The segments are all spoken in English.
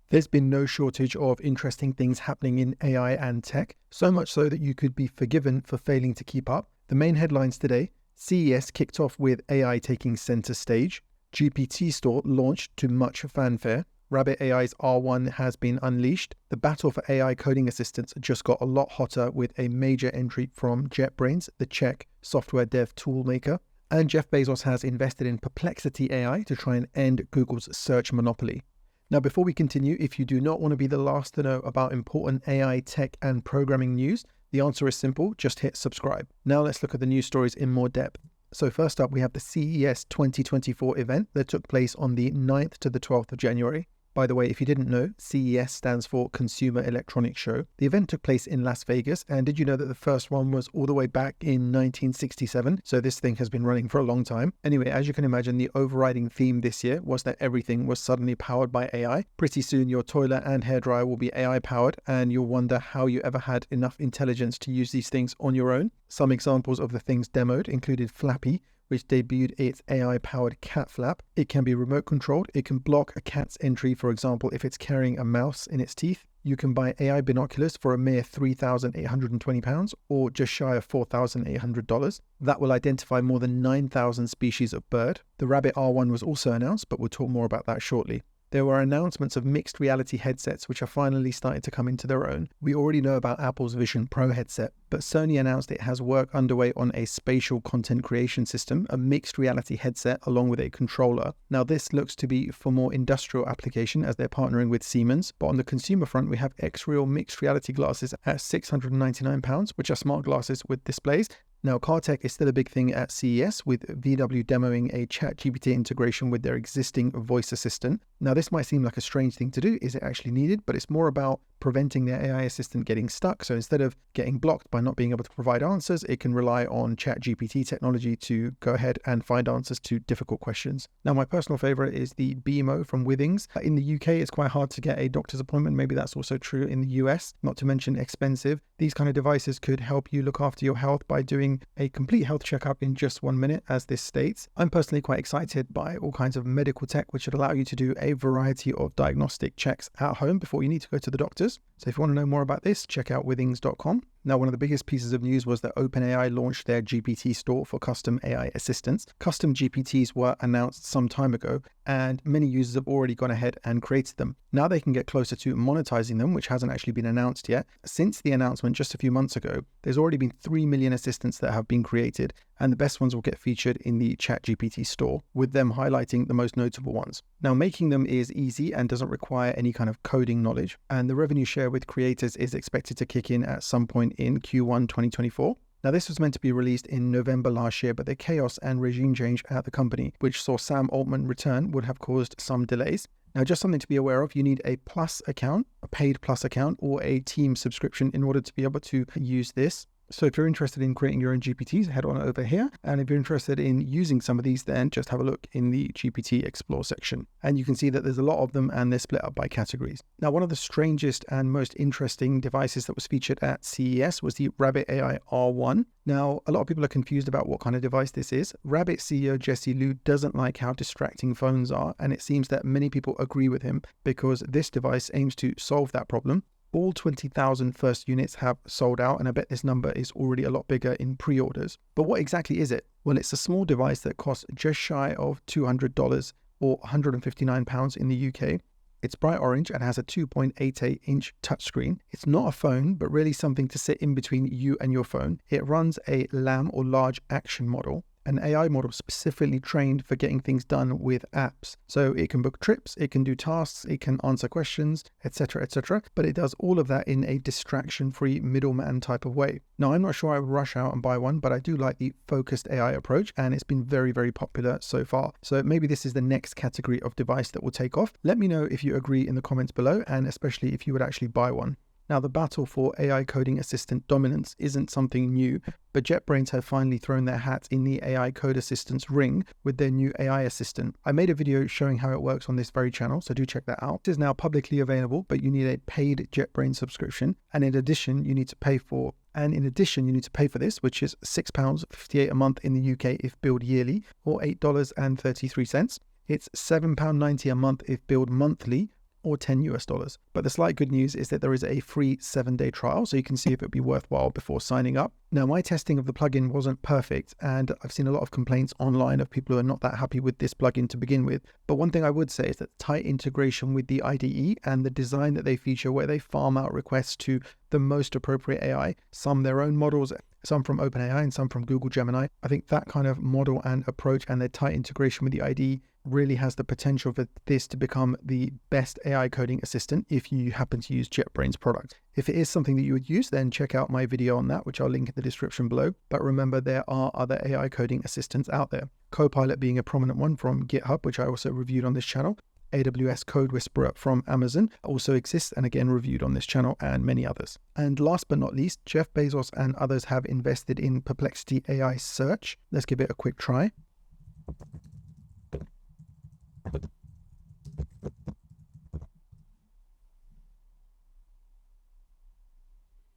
There's been no shortage of interesting things happening in AI and tech, so much so that you could be forgiven for failing to keep up. The main headlines today: CES kicked off with AI taking center stage, GPT store launched to much fanfare, Rabbit AI's R1 has been unleashed, the battle for AI coding assistants just got a lot hotter with a major entry from JetBrains, the Czech software dev tool maker, and Jeff Bezos has invested in Perplexity AI to try and end Google's search monopoly. Now, before we continue, if you do not want to be the last to know about important AI, tech, and programming news, the answer is simple: just hit subscribe. Now let's look at the news stories in more depth. So first up, we have the CES 2024 event that took place on the 9th to the 12th of January. By the way, if you didn't know, CES stands for Consumer Electronics Show. The event took place in Las Vegas, and did you know that the first one was all the way back in 1967? So this thing has been running for a long time. Anyway, as you can imagine, the overriding theme this year was that everything was suddenly powered by AI. Pretty soon, your toilet and hairdryer will be AI powered, and you'll wonder how you ever had enough intelligence to use these things on your own. Some examples of the things demoed included Flappy, which debuted its AI-powered cat flap. It can be remote controlled. It can block a cat's entry, for example, if it's carrying a mouse in its teeth. You can buy AI binoculars for a mere £3,820 or just shy of $4,800. That will identify more than 9,000 species of bird. The Rabbit R1 was also announced, but we'll talk more about that shortly. There were announcements of mixed reality headsets which are finally starting to come into their own. We already know about Apple's Vision Pro headset, but Sony announced it has work underway on a spatial content creation system, a mixed reality headset along with a controller. Now this looks to be for more industrial application as they're partnering with Siemens, but on the consumer front we have X-Real mixed reality glasses at £699, which are smart glasses with displays. Now, car tech is still a big thing at CES, with VW demoing a ChatGPT integration with their existing voice assistant. Now, this might seem like a strange thing to do. Is it actually needed? But it's more about preventing their AI assistant getting stuck. So instead of getting blocked by not being able to provide answers, it can rely on ChatGPT technology to go ahead and find answers to difficult questions. Now, my personal favorite is the BMO from Withings. In the UK, it's quite hard to get a doctor's appointment. Maybe that's also true in the US, not to mention expensive. These kind of devices could help you look after your health by doing a complete health checkup in just 1 minute, as this states. I'm personally quite excited by all kinds of medical tech which would allow you to do a variety of diagnostic checks at home before you need to go to the doctors. So if you want to know more about this, check out withings.com. Now, one of the biggest pieces of news was that OpenAI launched their GPT store for custom AI assistants. Custom GPTs were announced some time ago, and many users have already gone ahead and created them. Now they can get closer to monetizing them, which hasn't actually been announced yet. Since the announcement just a few months ago, there's already been 3 million assistants that have been created, and the best ones will get featured in the ChatGPT store, with them highlighting the most notable ones. Now, making them is easy and doesn't require any kind of coding knowledge, and the revenue share with creators is expected to kick in at some point in Q1 2024. Now, this was meant to be released in November last year, but the chaos and regime change at the company, which saw Sam Altman return, would have caused some delays. Now, just something to be aware of, you need a Plus account, a paid Plus account, or a team subscription in order to be able to use this. So if you're interested in creating your own GPTs, head on over here. And if you're interested in using some of these, then just have a look in the GPT Explore section. And you can see that there's a lot of them and they're split up by categories. Now, one of the strangest and most interesting devices that was featured at CES was the Rabbit AI R1. Now, a lot of people are confused about what kind of device this is. Rabbit CEO Jesse Liu doesn't like how distracting phones are, and it seems that many people agree with him because this device aims to solve that problem. All 20,000 first units have sold out, and I bet this number is already a lot bigger in pre-orders. But what exactly is it? Well, it's a small device that costs just shy of $200 or £159 in the UK. It's bright orange and has a 2.88-inch touchscreen. It's not a phone, but really something to sit in between you and your phone. It runs a LAM or large action model, an AI model specifically trained for getting things done with apps. So it can book trips, it can do tasks, it can answer questions, etc., etc. But it does all of that in a distraction-free middleman type of way. Now, I'm not sure I would rush out and buy one, but I do like the focused AI approach, and it's been very, very popular so far. So maybe this is the next category of device that will take off. Let me know if you agree in the comments below, and especially if you would actually buy one. Now, the battle for AI coding assistant dominance isn't something new, but JetBrains have finally thrown their hat in the AI code assistant's ring with their new AI assistant. I made a video showing how it works on this very channel, so do check that out. It is now publicly available, but you need a paid JetBrains subscription, and in addition, you need to pay for this, which is £6.58 a month in the UK if billed yearly, or $8.33. It's £7.90 a month if billed monthly, or $10. But the slight good news is that there is a free 7-day trial, so you can see if it would be worthwhile before signing up. Now, my testing of the plugin wasn't perfect, and I've seen a lot of complaints online of people who are not that happy with this plugin to begin with. But one thing I would say is that tight integration with the IDE and the design that they feature, where they farm out requests to the most appropriate AI, some their own models, some from OpenAI and some from Google Gemini. I think that kind of model and approach and their tight integration with the IDE really has the potential for this to become the best AI coding assistant if you happen to use JetBrains product. If it is something that you would use, then check out my video on that, which I'll link in the description below. But remember, there are other AI coding assistants out there. Copilot being a prominent one from GitHub, which I also reviewed on this channel. AWS Code Whisperer from Amazon also exists and again reviewed on this channel, and many others. And last but not least, Jeff Bezos and others have invested in Perplexity AI Search. Let's give it a quick try.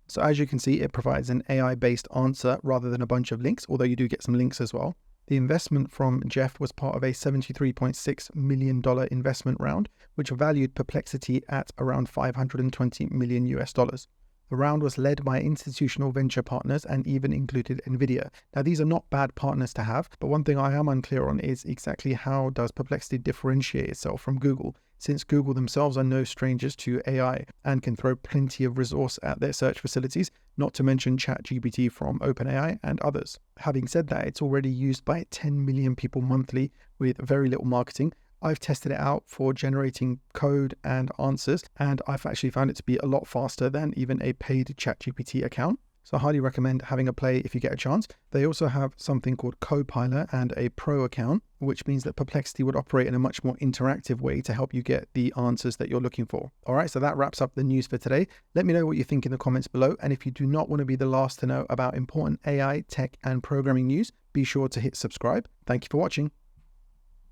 So as you can see, it provides an AI-based answer rather than a bunch of links, although you do get some links as well. The investment from Jeff was part of a $73.6 million investment round, which valued Perplexity at around $520 million US. The round was led by institutional venture partners and even included NVIDIA. Now, these are not bad partners to have, but one thing I am unclear on is exactly how does Perplexity differentiate itself from Google, since Google themselves are no strangers to AI and can throw plenty of resource at their search facilities, not to mention ChatGPT from OpenAI and others. Having said that, it's already used by 10 million people monthly with very little marketing. I've tested it out for generating code and answers, and I've actually found it to be a lot faster than even a paid ChatGPT account. So I highly recommend having a play if you get a chance. They also have something called Copilot and a Pro account, which means that Perplexity would operate in a much more interactive way to help you get the answers that you're looking for. All right, so that wraps up the news for today. Let me know what you think in the comments below. And if you do not want to be the last to know about important AI, tech, and programming news, be sure to hit subscribe. Thank you for watching.